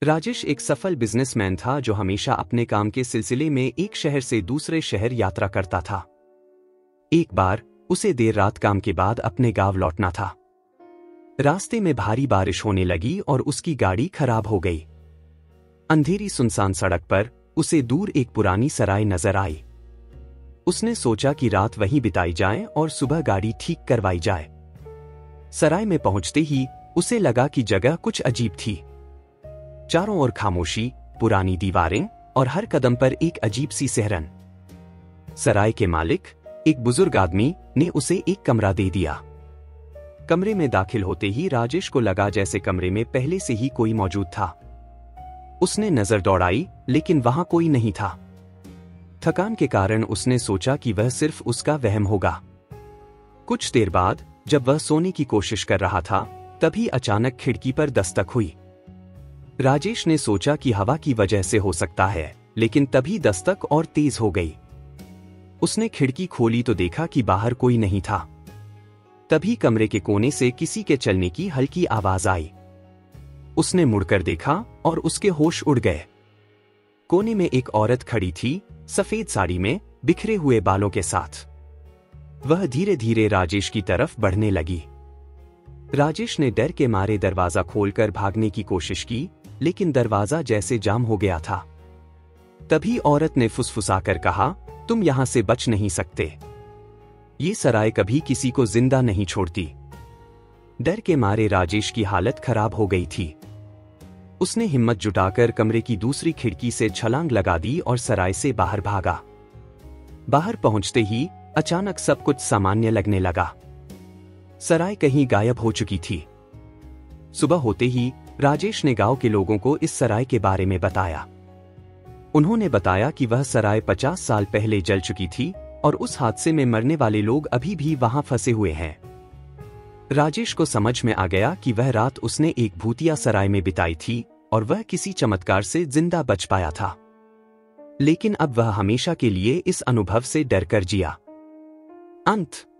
राजेश एक सफल बिजनेसमैन था जो हमेशा अपने काम के सिलसिले में एक शहर से दूसरे शहर यात्रा करता था। एक बार उसे देर रात काम के बाद अपने गांव लौटना था। रास्ते में भारी बारिश होने लगी और उसकी गाड़ी खराब हो गई। अंधेरी सुनसान सड़क पर उसे दूर एक पुरानी सराय नजर आई। उसने सोचा कि रात वहीं बिताई जाए और सुबह गाड़ी ठीक करवाई जाए। सराय में पहुंचते ही उसे लगा कि जगह कुछ अजीब थी। चारों ओर खामोशी, पुरानी दीवारें और हर कदम पर एक अजीब सी सिहरन। सराय के मालिक, एक बुजुर्ग आदमी, ने उसे एक कमरा दे दिया। कमरे में दाखिल होते ही राजेश को लगा जैसे कमरे में पहले से ही कोई मौजूद था। उसने नजर दौड़ाई लेकिन वहां कोई नहीं था। थकान के कारण उसने सोचा कि वह सिर्फ उसका वहम होगा। कुछ देर बाद जब वह सोने की कोशिश कर रहा था, तभी अचानक खिड़की पर दस्तक हुई। राजेश ने सोचा कि हवा की वजह से हो सकता है, लेकिन तभी दस्तक और तेज हो गई। उसने खिड़की खोली तो देखा कि बाहर कोई नहीं था। तभी कमरे के कोने से किसी के चलने की हल्की आवाज आई। उसने मुड़कर देखा और उसके होश उड़ गए। कोने में एक औरत खड़ी थी, सफेद साड़ी में, बिखरे हुए बालों के साथ। वह धीरे धीरे राजेश की तरफ बढ़ने लगी। राजेश ने डर के मारे दरवाजा खोलकर भागने की कोशिश की, लेकिन दरवाजा जैसे जाम हो गया था। तभी औरत ने फुसफुसाकर कहा, तुम यहां से बच नहीं सकते। ये सराय कभी किसी को जिंदा नहीं छोड़ती। डर के मारे राजेश की हालत खराब हो गई थी। उसने हिम्मत जुटाकर कमरे की दूसरी खिड़की से छलांग लगा दी और सराय से बाहर भागा। बाहर पहुंचते ही अचानक सब कुछ सामान्य लगने लगा। सराय कहीं गायब हो चुकी थी। सुबह होते ही राजेश ने गांव के लोगों को इस सराय के बारे में बताया। उन्होंने बताया कि वह सराय 50 साल पहले जल चुकी थी और उस हादसे में मरने वाले लोग अभी भी वहां फंसे हुए हैं। राजेश को समझ में आ गया कि वह रात उसने एक भूतिया सराय में बिताई थी और वह किसी चमत्कार से जिंदा बच पाया था। लेकिन अब वह हमेशा के लिए इस अनुभव से डरकर जिया। अंत।